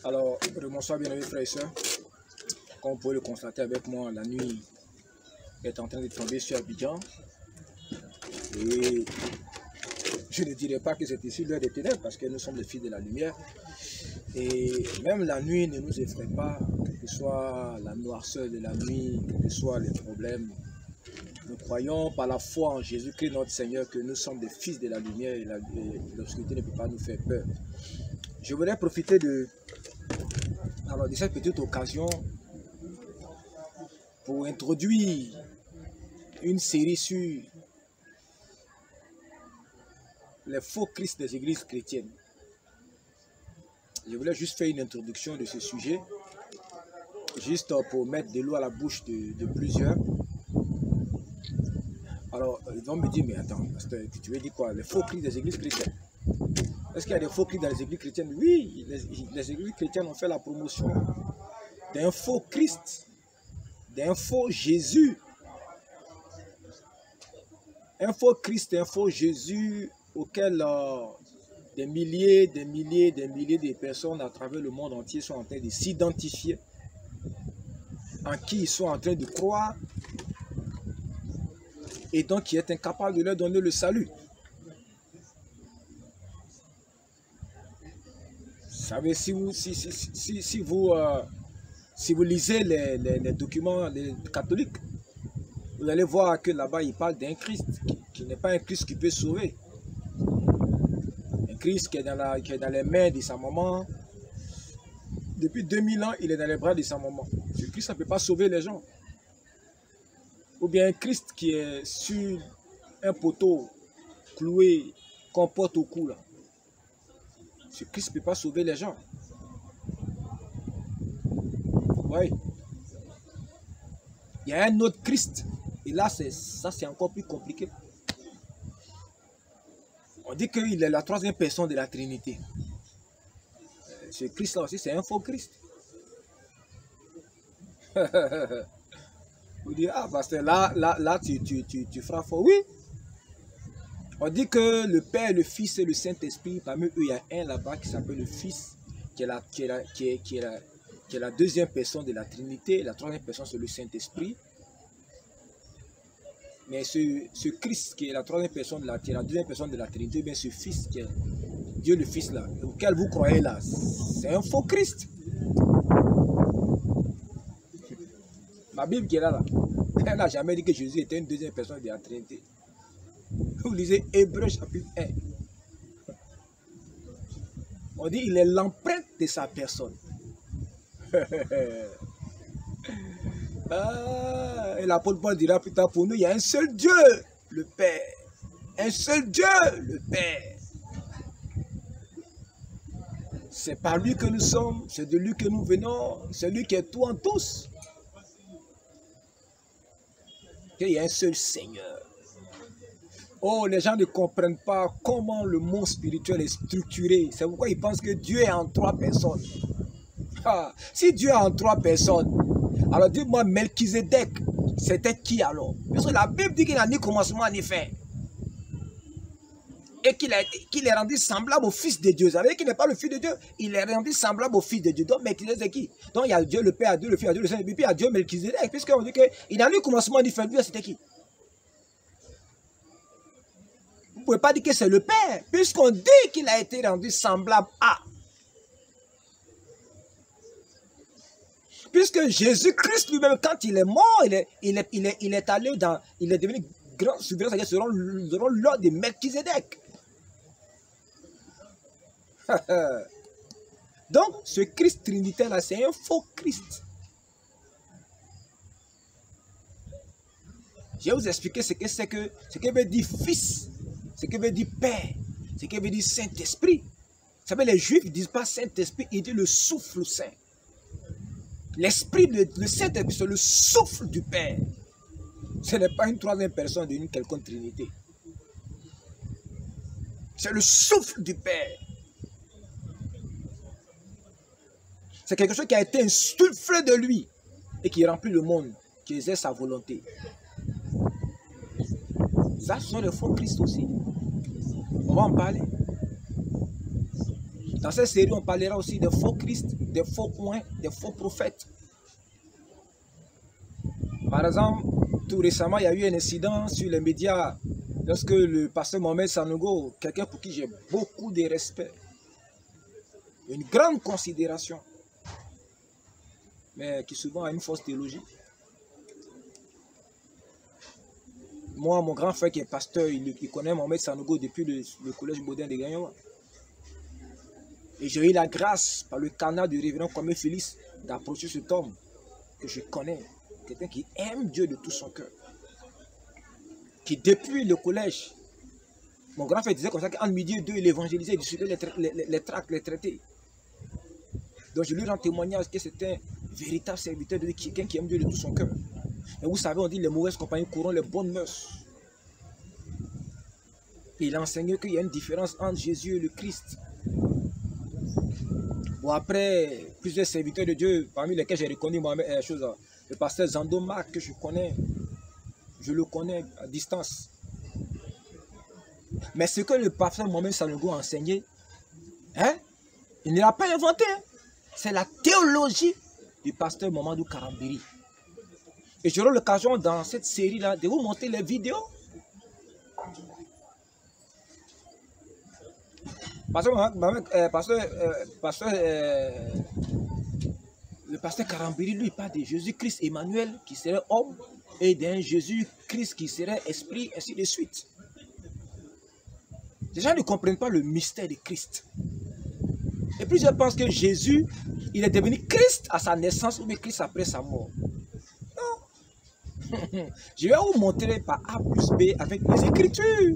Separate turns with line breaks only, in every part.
Alors, bonsoir bien-aimés frères et sœurs. Comme vous pouvez le constater avec moi, la nuit est en train de tomber sur Abidjan. Et je ne dirais pas que c'est ici l'heure des ténèbres parce que nous sommes les fils de la lumière. Et même la nuit ne nous effraie pas, que ce soit la noirceur de la nuit, que ce soit les problèmes. Nous croyons par la foi en Jésus-Christ notre Seigneur que nous sommes des fils de la lumière et l'obscurité ne peut pas nous faire peur. Je voudrais profiter de cette petite occasion pour introduire une série sur les faux Christ des églises chrétiennes. Je voulais juste faire une introduction de ce sujet, juste pour mettre de l'eau à la bouche de plusieurs. Alors, ils vont me dire, mais attends, tu veux dire quoi? Les faux Christ des églises chrétiennes? Est-ce qu'il y a des faux Christ dans les églises chrétiennes? Oui, les églises chrétiennes ont fait la promotion d'un faux Christ, d'un faux Jésus. Un faux Christ, un faux Jésus auquel des milliers de personnes à travers le monde entier sont en train de s'identifier, en qui ils sont en train de croire, et donc qui est incapable de leur donner le salut. Vous savez, si vous lisez les documents catholiques, vous allez voir que là-bas, il parle d'un Christ qui n'est pas un Christ qui peut sauver. Un Christ qui est dans les mains de sa maman. Depuis 2000 ans, il est dans les bras de sa maman. Ce Christ ne peut pas sauver les gens. Ou bien un Christ qui est sur un poteau cloué, qu'on porte au cou là. Ce Christ ne peut pas sauver les gens. Oui. Il y a un autre Christ. Et là, ça c'est encore plus compliqué. On dit qu'il est la troisième personne de la Trinité. Ce Christ-là aussi, c'est un faux Christ. Vous dites, ah, parce que là tu feras faux. Oui. On dit que le Père, le Fils et le Saint-Esprit, parmi eux, il y a un là-bas qui s'appelle le Fils, qui est la deuxième personne de la Trinité. La troisième personne, c'est le Saint-Esprit. Mais ce Christ, qui est la troisième personne, qui est la deuxième personne de la Trinité, bien ce Fils, qui est Dieu le Fils, là, auquel vous croyez là, c'est un faux Christ. Ma Bible qui est là, elle n'a jamais dit que Jésus était une deuxième personne de la Trinité. Vous lisez Hébreux chapitre 1. On dit qu'il est l'empreinte de sa personne. Et l'apôtre Paul dira plus tard, pour nous, il y a un seul Dieu, le Père. Un seul Dieu, le Père. C'est par lui que nous sommes, c'est de lui que nous venons, c'est lui qui est tout en tous. Il y a un seul Seigneur. Oh, les gens ne comprennent pas comment le monde spirituel est structuré. C'est pourquoi ils pensent que Dieu est en trois personnes. Ah, si Dieu est en trois personnes, alors dis-moi, Melchizedek, c'était qui alors? Parce que la Bible dit qu'il n'a ni commencement ni fin. Et qu'il est rendu semblable au Fils de Dieu. Ça veut dire qu'il n'est pas le Fils de Dieu, il est rendu semblable au Fils de Dieu. Donc Melchizedek c'est qui? Donc il y a Dieu le Père, Dieu le Fils, Dieu le Saint, et puis il y a Dieu Melchizedek, puisqu'on dit qu'il n'a ni commencement ni fin. Dieu c'était qui? Vous ne pouvez pas dire que c'est le Père, puisqu'on dit qu'il a été rendu semblable à. Puisque Jésus-Christ lui-même, quand il est mort, il est allé dans, il est devenu grand souverain, c'est-à-dire selon l'ordre de Melchizedek. Donc, ce Christ trinitaire-là, c'est un faux Christ. Je vais vous expliquer ce que veut dire fils, ce que veut dire père. Ce qui veut dire Saint-Esprit. Vous savez, les Juifs ne disent pas Saint-Esprit, ils disent le souffle saint. L'Esprit, le Saint-Esprit, c'est le souffle du Père. Ce n'est pas une troisième personne d'une quelconque Trinité. C'est le souffle du Père. C'est quelque chose qui a été insufflé de lui et qui remplit le monde, qui exerce sa volonté. Ça, ce sont les faux Christ aussi. On va en parler. Dans cette série, on parlera aussi des faux Christ, des faux coins, des faux prophètes. Par exemple, tout récemment, il y a eu un incident sur les médias lorsque le pasteur Mohamed Sanogo, quelqu'un pour qui j'ai beaucoup de respect, une grande considération, mais qui souvent a une fausse théologie. Moi, mon grand frère qui est pasteur, il connaît Mohamed Sanogo depuis le collège Baudin de Gagnon. Et j'ai eu la grâce par le canal du révérend Kwame Félix d'approcher cet homme que je connais. Quelqu'un qui aime Dieu de tout son cœur. Qui depuis le collège, mon grand frère disait comme ça qu'en midi et deux, il évangélisait, il distribuait les tracts, les traités. Donc je lui rends témoignage que c'est un véritable serviteur de Dieu, quelqu'un qui aime Dieu de tout son cœur. Et vous savez, on dit les mauvaises compagnies courront les bonnes mœurs. Et il a enseigné qu'il y a une différence entre Jésus et le Christ. Bon, après, plusieurs serviteurs de Dieu, parmi lesquels j'ai reconnu le pasteur Zando Marc, que je le connais à distance. Mais ce que le pasteur Mohamed Sanogo a enseigné, hein, il ne l'a pas inventé. C'est la théologie du pasteur Mamadou Karambiri. Et j'aurai l'occasion dans cette série-là de vous montrer les vidéos. Le pasteur Karambiri, lui, parle de Jésus-Christ Emmanuel qui serait homme et d'un Jésus-Christ qui serait esprit, ainsi de suite. Les gens ne comprennent pas le mystère de Christ. Et plusieurs pensent que Jésus, il est devenu Christ à sa naissance ou bien Christ après sa mort. Non. Je vais vous montrer par A plus B avec les Écritures.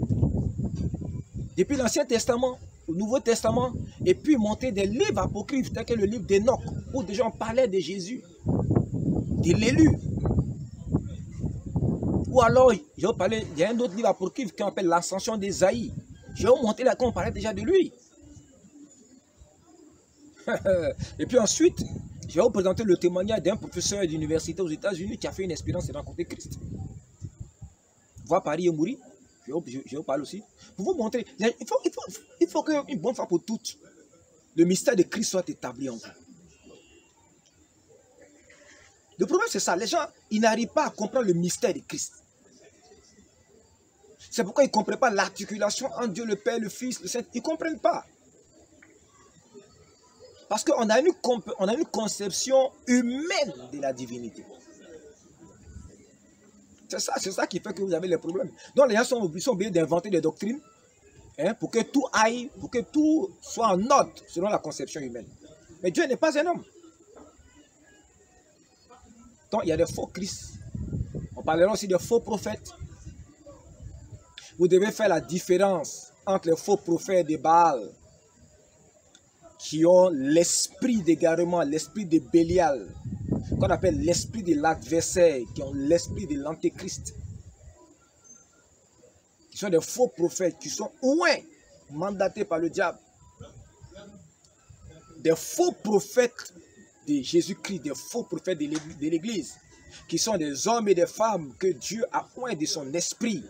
Depuis l'Ancien Testament, au Nouveau Testament, et puis monter des livres apocryphes, tels que le livre d'Enoch, où déjà on parlait de Jésus, de l'élu. Ou alors, je vais parler, il y a un autre livre apocryphe qu'on appelle l'Ascension d'Ésaïe. Je vais vous montrer là qu'on parlait déjà de lui. Et puis ensuite, je vais vous présenter le témoignage d'un professeur d'université aux États-Unis qui a fait une expérience de rencontrer Christ. Voir Paris et mourir. Je vous parle aussi. Pour vous montrer, il faut qu'une bonne fois pour toutes, le mystère de Christ soit établi en vous. Le problème, c'est ça. Les gens, ils n'arrivent pas à comprendre le mystère de Christ. C'est pourquoi ils ne comprennent pas l'articulation entre Dieu le Père, le Fils, le Saint. Ils ne comprennent pas. Parce qu'on a une conception humaine de la divinité. C'est ça qui fait que vous avez les problèmes. Donc les gens sont obligés d'inventer des doctrines, hein, pour que tout aille, pour que tout soit en ordre selon la conception humaine. Mais Dieu n'est pas un homme. Donc il y a des faux Christ. On parlera aussi de faux prophètes. Vous devez faire la différence entre les faux prophètes de Baal, qui ont l'esprit d'égarement, l'esprit de Bélial, qu'on appelle l'esprit de l'adversaire, qui ont l'esprit de l'antéchrist, qui sont des faux prophètes, qui sont mandatés par le diable. Des faux prophètes de Jésus-Christ, des faux prophètes de l'Église, qui sont des hommes et des femmes que Dieu a oint de son esprit,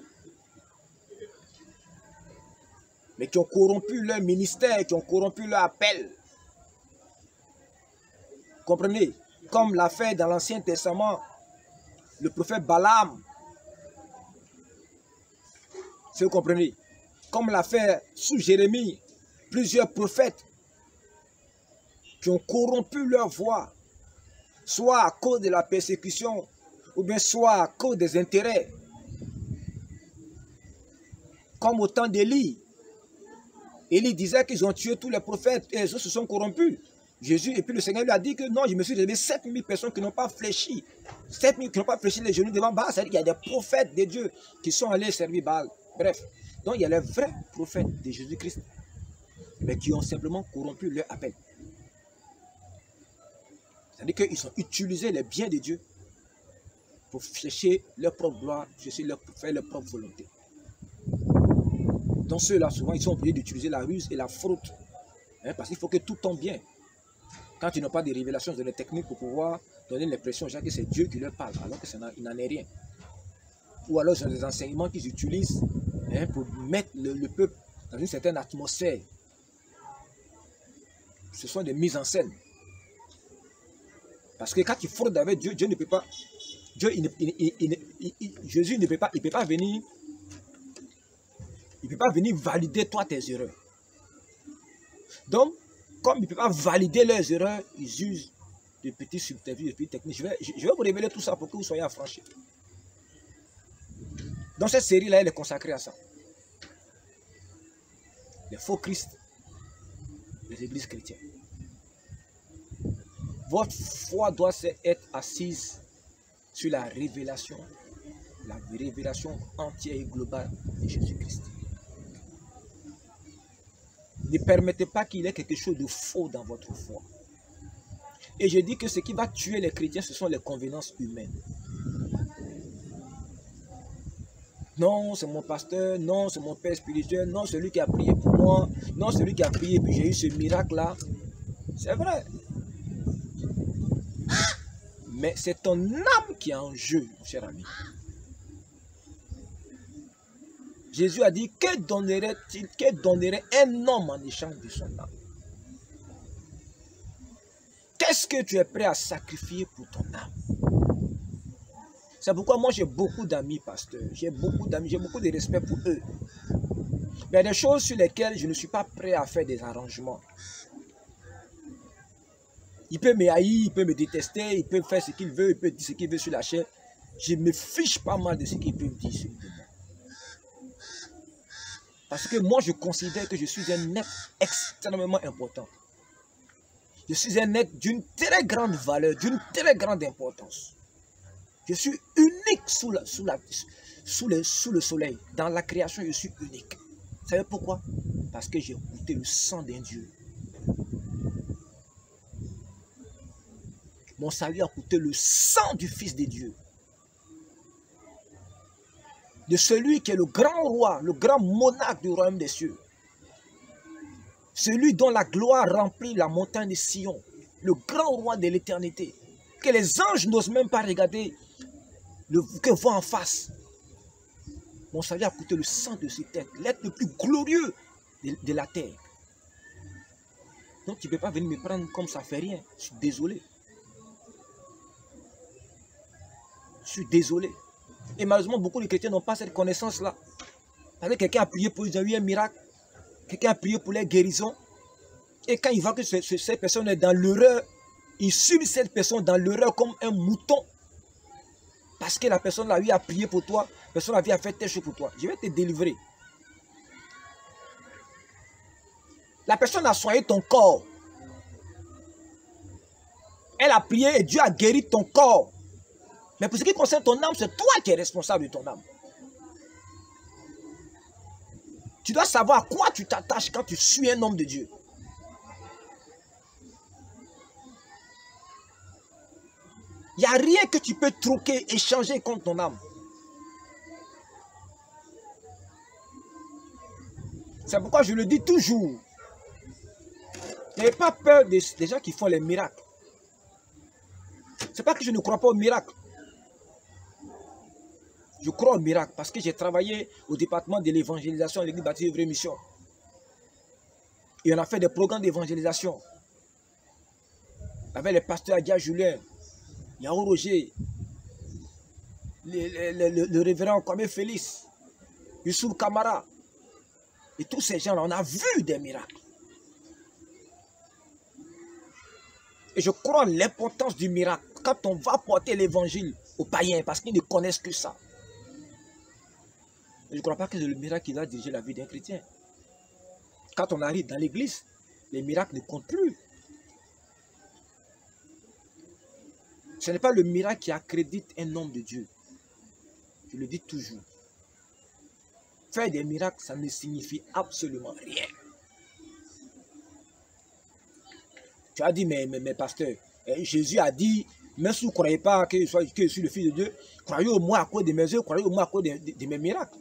mais qui ont corrompu leur ministère, qui ont corrompu leur appel. Comprenez? Comme l'a fait dans l'Ancien Testament le prophète Balaam. Si vous comprenez? Comme l'a fait sous Jérémie plusieurs prophètes qui ont corrompu leur voix, soit à cause de la persécution, ou bien soit à cause des intérêts. Comme au temps d'Élie. Élie disait qu'ils ont tué tous les prophètes et les autres se sont corrompus. Jésus, et puis le Seigneur lui a dit que non, je me suis réservé 7000 personnes qui n'ont pas fléchi. 7000 qui n'ont pas fléchi les genoux devant Baal. C'est-à-dire qu'il y a des prophètes de Dieu qui sont allés servir Baal. Bref, Donc il y a les vrais prophètes de Jésus-Christ, mais qui ont simplement corrompu leur appel. C'est-à-dire qu'ils ont utilisé les biens de Dieu pour chercher leur propre gloire, pour faire leur propre volonté. Donc ceux-là, souvent, ils sont obligés d'utiliser la ruse et la fraude. Hein, parce qu'il faut que tout tombe bien. Quand ils n'ont pas de révélations, de techniques pour pouvoir donner l'impression aux gens que c'est Dieu qui leur parle, alors qu'il n'en est rien. Ou alors ils ont des enseignements qu'ils utilisent pour mettre le peuple dans une certaine atmosphère. Ce sont des mises en scène. Parce que quand tu fraudes avec Dieu, Dieu ne peut pas. Jésus ne peut pas, il peut pas venir. Il ne peut pas venir valider toi tes erreurs. Donc, comme il ne peut pas valider leurs erreurs, ils usent de petits subterfuges, de petites techniques. Je vais vous révéler tout ça pour que vous soyez affranchis. Donc cette série-là, elle est consacrée à ça. Les faux Christ, les églises chrétiennes. Votre foi doit être assise sur la révélation entière et globale de Jésus-Christ. Ne permettez pas qu'il y ait quelque chose de faux dans votre foi. Et je dis que ce qui va tuer les chrétiens, ce sont les convenances humaines. Non, c'est mon pasteur, non, c'est mon père spirituel, non, celui qui a prié pour moi, non, celui qui a prié, puis j'ai eu ce miracle-là. C'est vrai. Mais c'est ton âme qui est en jeu, mon cher ami. Jésus a dit, que donnerait un homme en échange de son âme? Qu'est-ce que tu es prêt à sacrifier pour ton âme? C'est pourquoi moi j'ai beaucoup d'amis pasteurs, j'ai beaucoup d'amis, j'ai beaucoup de respect pour eux. Mais il y a des choses sur lesquelles je ne suis pas prêt à faire des arrangements. Il peut me haïr, il peut me détester, il peut faire ce qu'il veut, il peut dire ce qu'il veut sur la chaîne. Je me fiche pas mal de ce qu'il peut dire sur moi. Parce que moi je considère que je suis un être extrêmement important. Je suis un être d'une très grande valeur, d'une très grande importance. Je suis unique sous le soleil. Dans la création, je suis unique. Vous savez pourquoi? Parce que j'ai goûté le sang d'un Dieu. Mon salut a coûté le sang du Fils de Dieu. De celui qui est le grand roi, le grand monarque du royaume des cieux. Celui dont la gloire remplit la montagne de Sion. Le grand roi de l'éternité. Que les anges n'osent même pas regarder que voit en face. Mon salut a coûté le sang de cette tête, l'être le plus glorieux de la terre. Donc tu ne peux pas venir me prendre comme ça fait rien. Je suis désolé. Je suis désolé. Et malheureusement, beaucoup de chrétiens n'ont pas cette connaissance-là. Parce que quelqu'un a prié pour eux, ils ont eu un miracle. Quelqu'un a prié pour les guérisons. Et quand il voit que cette personne est dans l'erreur, il suit cette personne dans l'erreur comme un mouton. Parce que la personne là, lui a prié pour toi, la personne là, a fait telle chose pour toi. Je vais te délivrer. La personne a soigné ton corps. Elle a prié et Dieu a guéri ton corps. Mais pour ce qui concerne ton âme, c'est toi qui es responsable de ton âme. Tu dois savoir à quoi tu t'attaches quand tu suis un homme de Dieu. Il n'y a rien que tu peux troquer, échanger contre ton âme. C'est pourquoi je le dis toujours. N'ayez pas peur des gens qui font les miracles. Ce n'est pas que je ne crois pas au miracle. Je crois au miracle parce que j'ai travaillé au département de l'évangélisation à l'église baptiste Vraie Mission. Et on a fait des programmes d'évangélisation avec les pasteurs Adia Julien, Yahoo Roger, le révérend Kwame Félix, Youssouf Kamara. Et tous ces gens-là, on a vu des miracles. Et je crois en l'importance du miracle quand on va porter l'évangile aux païens parce qu'ils ne connaissent que ça. Je ne crois pas que c'est le miracle qui va diriger la vie d'un chrétien. Quand on arrive dans l'église, les miracles ne comptent plus. Ce n'est pas le miracle qui accrédite un homme de Dieu. Je le dis toujours. Faire des miracles, ça ne signifie absolument rien. Tu as dit, mais pasteur, Jésus a dit, même si vous ne croyez pas que je suis le Fils de Dieu, croyez au moins à cause de mes œuvres, croyez au moins à cause de mes miracles.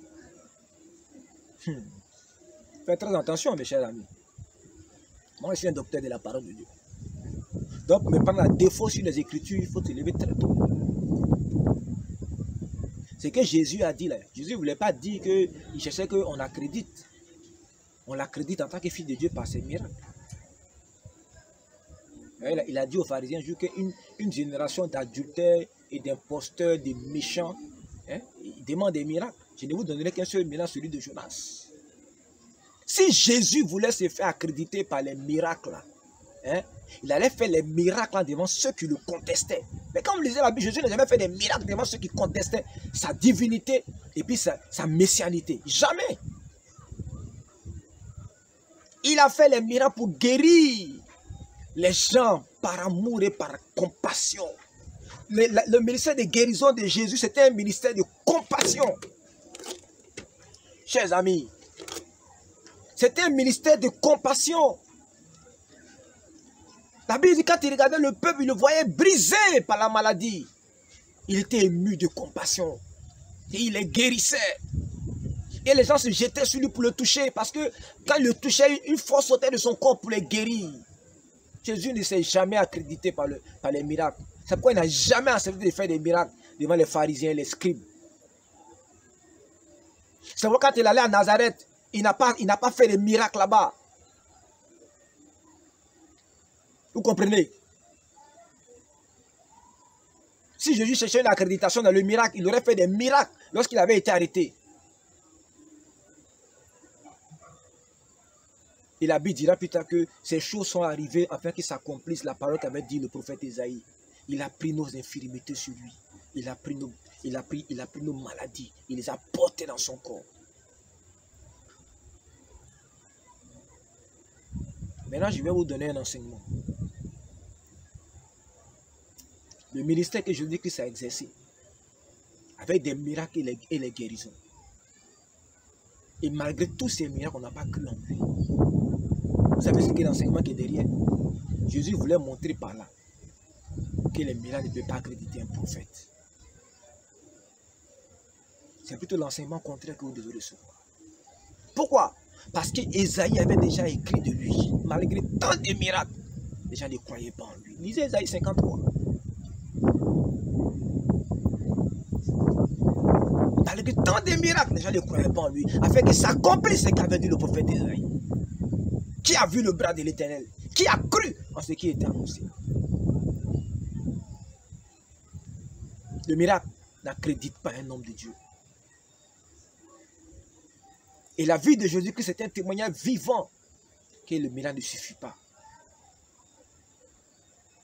Faites très attention, mes chers amis. Moi, je suis un docteur de la parole de Dieu. Donc, me prendre à défaut sur les Écritures, il faut se lever très tôt. C'est que Jésus a dit là. Jésus ne voulait pas dire qu'il cherchait qu'on l'accrédite. On l'accrédite en tant que fils de Dieu par ses miracles. Il a dit aux pharisiens qu'une génération d'adultères et d'imposteurs, de méchants, ils demandent des miracles. Je ne vous donnerai qu'un seul miracle, celui de Jonas. Si Jésus voulait se faire accréditer par les miracles, il allait faire les miracles devant ceux qui le contestaient. Mais comme le disait la Bible, Jésus n'a jamais fait des miracles devant ceux qui contestaient sa divinité et puis sa messianité. Jamais. Il a fait les miracles pour guérir les gens par amour et par compassion. Le ministère de guérison de Jésus, c'était un ministère de compassion. Chers amis, c'était un ministère de compassion. La Bible dit, quand il regardait le peuple, il le voyait brisé par la maladie. Il était ému de compassion. Et il les guérissait. Et les gens se jetaient sur lui pour le toucher. Parce que quand il le touchait, une force sautait de son corps pour les guérir. Jésus ne s'est jamais accrédité par les miracles. C'est pourquoi il n'a jamais accepté de faire des miracles devant les pharisiens et les scribes. C'est pourquoi quand il allait à Nazareth, il n'a pas fait de miracles là-bas. Vous comprenez? Si Jésus cherchait une accréditation dans le miracle, il aurait fait des miracles lorsqu'il avait été arrêté. Et la Bible dira plus tard que ces choses sont arrivées afin que s'accomplisse la parole qu'avait dit le prophète Isaïe. Il a pris nos infirmités sur lui. Il a pris nos maladies. Il les a portées dans son corps. Maintenant, je vais vous donner un enseignement. Le ministère que Jésus-Christ a exercé, avec des miracles et les guérisons. Et malgré tous ces miracles, on n'a pas cru en lui. Vous savez ce qu'est l'enseignement qui est derrière? Jésus voulait montrer par là que les miracles ne peuvent pas accréditer un prophète. C'est plutôt l'enseignement contraire que vous devez recevoir. Pourquoi? Parce qu'Ésaïe avait déjà écrit de lui. Malgré tant de miracles, les gens ne croyaient pas en lui. Lisez Ésaïe 53. Malgré tant de miracles, les gens ne croyaient pas en lui. Afin que s'accomplisse ce qu'avait dit le prophète Ésaïe. Qui a vu le bras de l'Éternel? Qui a cru en ce qui était annoncé? Le miracle n'accrédite pas un homme de Dieu. Et la vie de Jésus-Christ est un témoignage vivant que le miracle ne suffit pas.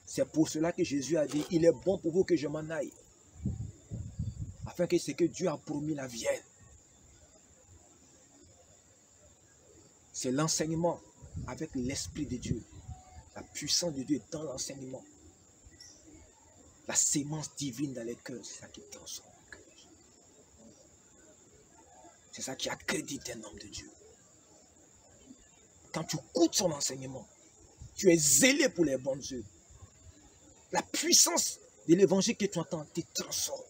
C'est pour cela que Jésus a dit, il est bon pour vous que je m'en aille. Afin que ce que Dieu a promis la vienne. C'est l'enseignement avec l'Esprit de Dieu. La puissance de Dieu est dans l'enseignement. La sémence divine dans les cœurs, c'est ça qui transforme le cœur. C'est ça qui accrédite un homme de Dieu. Quand tu écoutes son enseignement, tu es zélé pour les bonnes œuvres. La puissance de l'évangile que tu entends te transforme.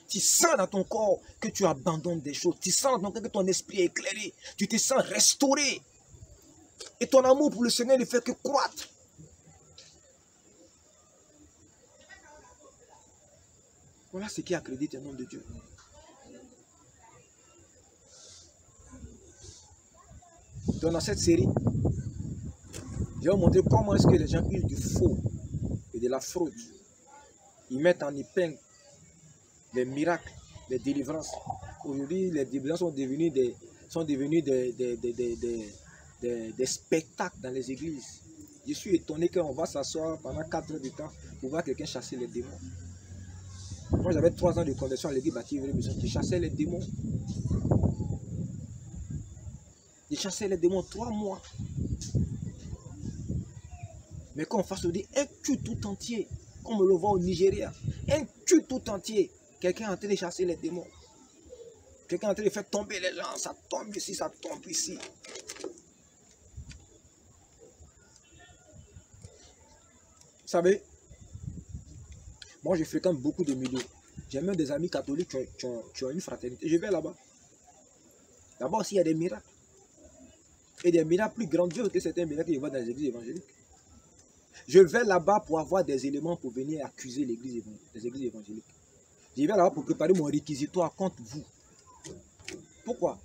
Tu sens dans ton corps que tu abandonnes des choses. Tu sens dans ton corps que ton esprit est éclairé. Tu te sens restauré. Et ton amour pour le Seigneur ne fait que croître. Voilà ce qui accrédite un homme de Dieu. Donc dans cette série, je vais vous montrer comment est-ce que les gens usent du faux et de la fraude. Ils mettent en épingle les miracles, les délivrances. Aujourd'hui, les délivrances sont devenues des spectacles dans les églises. Je suis étonné qu'on va s'asseoir pendant 4 heures de temps pour voir quelqu'un chasser les démons. Moi, j'avais 3 ans de conversion à l'église bâtie Vraie-Mission. Je chassais les démons. Je chassais les démons 3 mois. Mais quand on fasse un culte tout entier, comme on le voit au Nigeria, un culte tout entier, quelqu'un est en train de chasser les démons. Quelqu'un est en train de faire tomber les gens, ça tombe ici, ça tombe ici. Vous savez, moi je fréquente beaucoup de milieux. J'ai même des amis catholiques qui ont une fraternité. Je vais là-bas. Là-bas aussi, il y a des miracles. Et des miracles plus grandioses que certains miracles que je vois dans les églises évangéliques. Je vais là-bas pour avoir des éléments pour venir accuser les églises évangéliques. Je vais là-bas pour préparer mon réquisitoire contre vous. Pourquoi?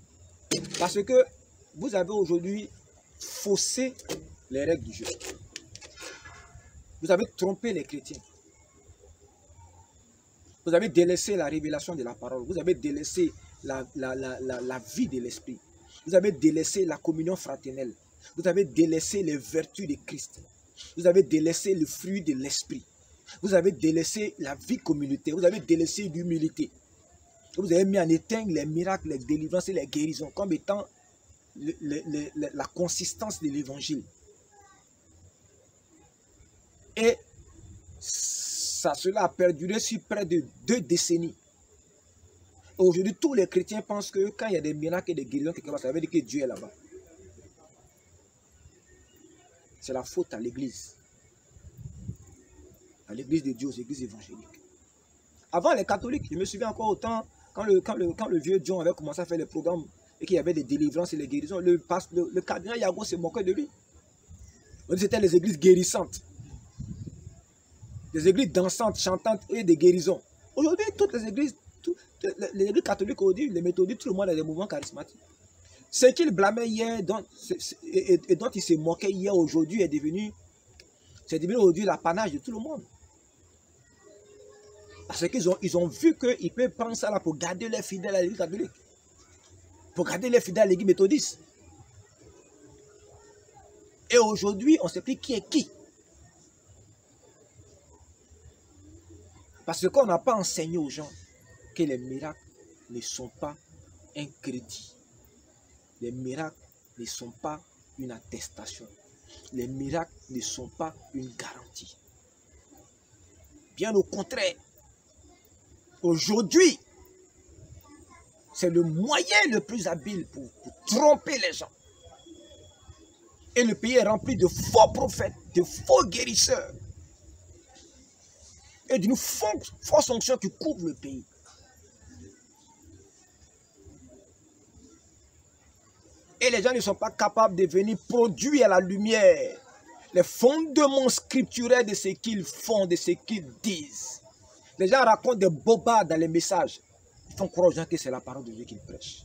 Parce que vous avez aujourd'hui faussé les règles du jeu. Vous avez trompé les chrétiens. Vous avez délaissé la révélation de la parole. Vous avez délaissé la vie de l'esprit. Vous avez délaissé la communion fraternelle. Vous avez délaissé les vertus de Christ. Vous avez délaissé le fruit de l'esprit. Vous avez délaissé la vie communautaire. Vous avez délaissé l'humilité. Vous avez mis en éteigne les miracles, les délivrances et les guérisons comme étant la consistance de l'évangile. Et cela a perduré sur près de 2 décennies. Aujourd'hui, tous les chrétiens pensent que quand il y a des miracles et des guérisons quelque part, ça veut dire que Dieu est là-bas. C'est la faute à l'église. À l'église de Dieu, aux églises évangéliques. Avant les catholiques, je me souviens encore autant, quand le vieux John avait commencé à faire les programmes et qu'il y avait des délivrances et les guérisons, le cardinal Yago se moquait de lui. C'était les églises guérissantes. Des églises dansantes, chantantes et des guérisons. Aujourd'hui, toutes les églises catholiques, les méthodistes, tout le monde a des mouvements charismatiques. Ce qu'il blâmait hier et dont il se moquait hier, aujourd'hui, c'est devenu aujourd'hui l'apanage de tout le monde. Parce qu'ils ont vu qu'ils peuvent prendre ça là pour garder les fidèles à l'église catholique. Pour garder les fidèles à l'église méthodiste. Et aujourd'hui, on ne sait plus qui est qui. Parce qu'on n'a pas enseigné aux gens que les miracles ne sont pas un crédit. Les miracles ne sont pas une attestation. Les miracles ne sont pas une garantie. Bien au contraire, aujourd'hui, c'est le moyen le plus habile pour tromper les gens. Et le pays est rempli de faux prophètes, de faux guérisseurs. Et d'une fausse onction qui couvre le pays. Et les gens ne sont pas capables de venir produire la lumière, les fondements scripturaires de ce qu'ils font, de ce qu'ils disent. Les gens racontent des bobards dans les messages. Ils font croire aux gens que c'est la parole de Dieu qu'ils prêchent.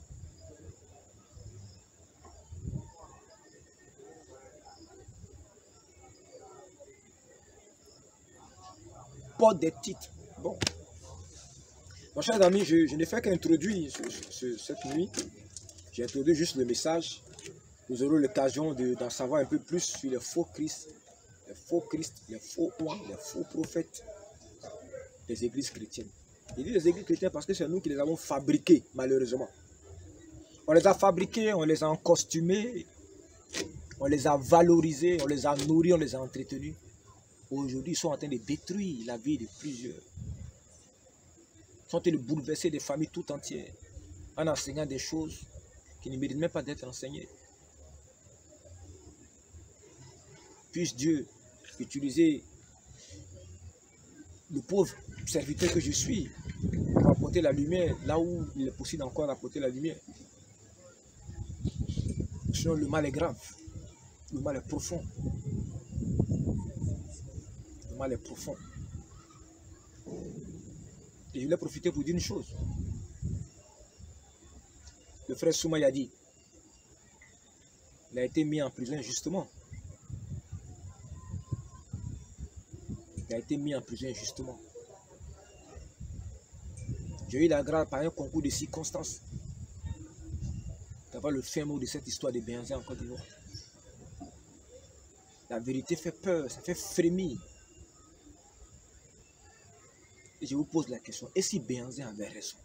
Porte des titres. Bon. Mon cher ami, je n'ai fait qu'introduire cette nuit. J'ai introduit juste le message. Nous aurons l'occasion d'en savoir un peu plus sur les faux Christ, les faux rois, les faux prophètes des églises chrétiennes. Je dis les églises chrétiennes parce que c'est nous qui les avons fabriquées, malheureusement. On les a fabriquées, on les a encostumées, on les a valorisées, on les a nourries, on les a entretenues. Aujourd'hui, ils sont en train de détruire la vie de plusieurs. Ils sont en train de bouleverser des familles tout entières en enseignant des choses qui ne méritent même pas d'être enseignées. Puisse Dieu utiliser le pauvre serviteur que je suis pour apporter la lumière là où il est possible encore d'apporter la lumière. Sinon, le mal est grave. Le mal est profond. Le mal est profond. Et je voulais profiter pour dire une chose. Le frère Soumaïa dit, il a été mis en prison injustement. Il a été mis en prison injustement. J'ai eu la grâce par un concours de circonstances d'avoir le fin mot de cette histoire de Béhanzin en Côte d'Ivoire. La vérité fait peur, ça fait frémir. Et je vous pose la question, et si Béhanzin avait raison?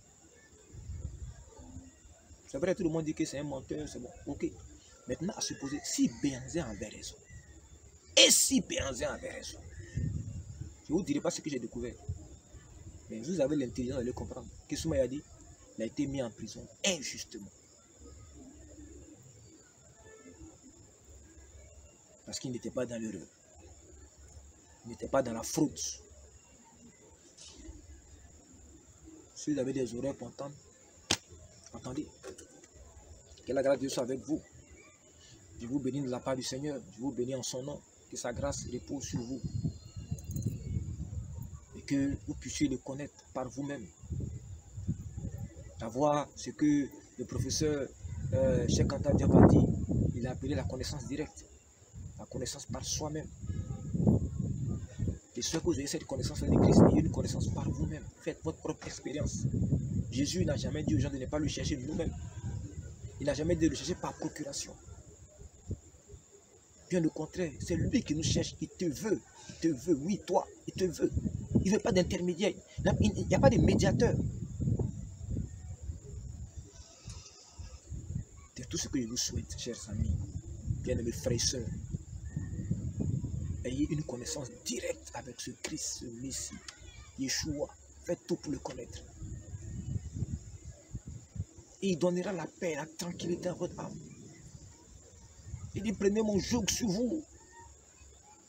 C'est vrai, tout le monde dit que c'est un menteur, c'est bon, ok. Maintenant, à supposer, si Béhanzin avait raison, et si Béhanzin avait raison, je ne vous dirai pas ce que j'ai découvert, mais vous avez l'intelligence de le comprendre. Qu'est-ce que Soumaïa a dit? Il a été mis en prison injustement. Parce qu'il n'était pas dans l'erreur. Il n'était pas dans la fraude. Si vous avez des oreilles pour entendre, entendez. Que la grâce de Dieu soit avec vous. Je vous bénis de la part du Seigneur. Je vous bénis en son nom. Que sa grâce repose sur vous. Et que vous puissiez le connaître par vous-même. Avoir ce que le professeur Cheikh Anta Diop a dit. Il a appelé la connaissance directe. La connaissance par soi-même. Et ce que vous ayez cette connaissance de Christ, ayez une connaissance par vous-même. Faites votre propre expérience. Jésus n'a jamais dit aux gens de ne pas le chercher nous-mêmes. Il n'a jamais dit de le chercher par procuration. Bien au contraire, c'est lui qui nous cherche. Il te veut. Il te veut. Oui, toi, il te veut. Il ne veut pas d'intermédiaire. Il n'y a pas de médiateur. C'est tout ce que je vous souhaite, chers amis, bien-aimés frères et sœurs. Ayez une connaissance directe avec ce Christ, ce Messie, Yeshua. Faites tout pour le connaître. Et il donnera la paix, la tranquillité à votre âme. Il dit, prenez mon joug sur vous,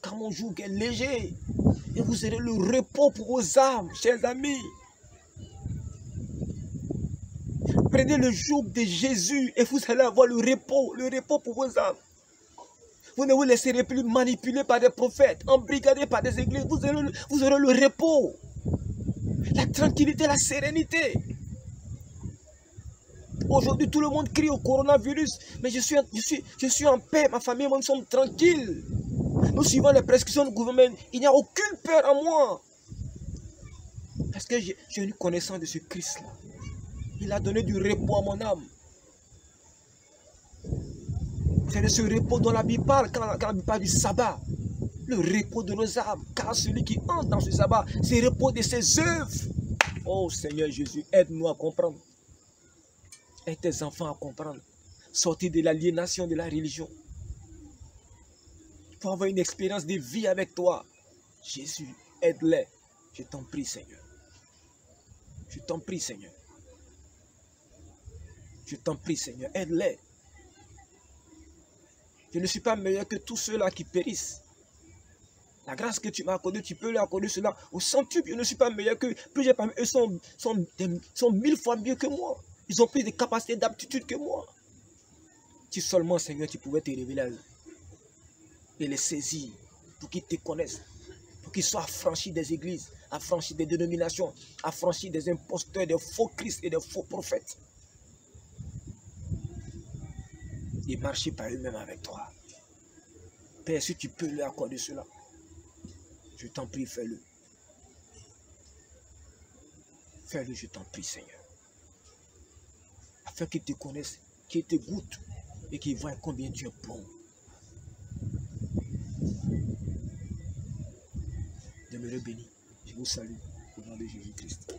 car mon joug est léger, et vous aurez le repos pour vos âmes, chers amis. Prenez le joug de Jésus, et vous allez avoir le repos pour vos âmes. Vous ne vous laisserez plus manipuler par des prophètes, embrigadés par des églises. Vous aurez le repos, la tranquillité, la sérénité. Aujourd'hui, tout le monde crie au coronavirus, mais je suis en paix, ma famille, moi, nous sommes tranquilles. Nous suivons les prescriptions du gouvernement. Il n'y a aucune peur en moi. Parce que j'ai une connaissance de ce Christ-là. Il a donné du repos à mon âme. C'est de ce repos dont la Bible parle, quand la Bible parle du sabbat. Le repos de nos âmes. Car celui qui entre dans ce sabbat, c'est le repos de ses œuvres. Oh Seigneur Jésus, aide-nous à comprendre. Aide tes enfants à comprendre. Sortir de l'aliénation de la religion. Pour avoir une expérience de vie avec toi. Jésus, aide-les. Je t'en prie, Seigneur. Je t'en prie, Seigneur. Je t'en prie, Seigneur. Aide-les. Je ne suis pas meilleur que tous ceux-là qui périssent. La grâce que tu m'as accordée, tu peux leur accorder cela au centuple. Je ne suis pas meilleur que plusieurs parmi eux sont 1000 fois mieux que moi. Ils ont plus de capacités d'aptitude que moi. Si seulement, Seigneur, tu pouvais te révéler à eux et les saisir pour qu'ils te connaissent, pour qu'ils soient affranchis des églises, affranchis des dénominations, affranchis des imposteurs, des faux Christ et des faux prophètes. Et marcher par eux-mêmes avec toi. Père, si tu peux leur accorder cela, je t'en prie, fais-le. Fais-le, je t'en prie, Seigneur. Afin qu'ils te connaissent, qu'ils te goûtent et qu'ils voient combien tu es bon. Demeurez bénis. Je vous salue au nom de Jésus-Christ.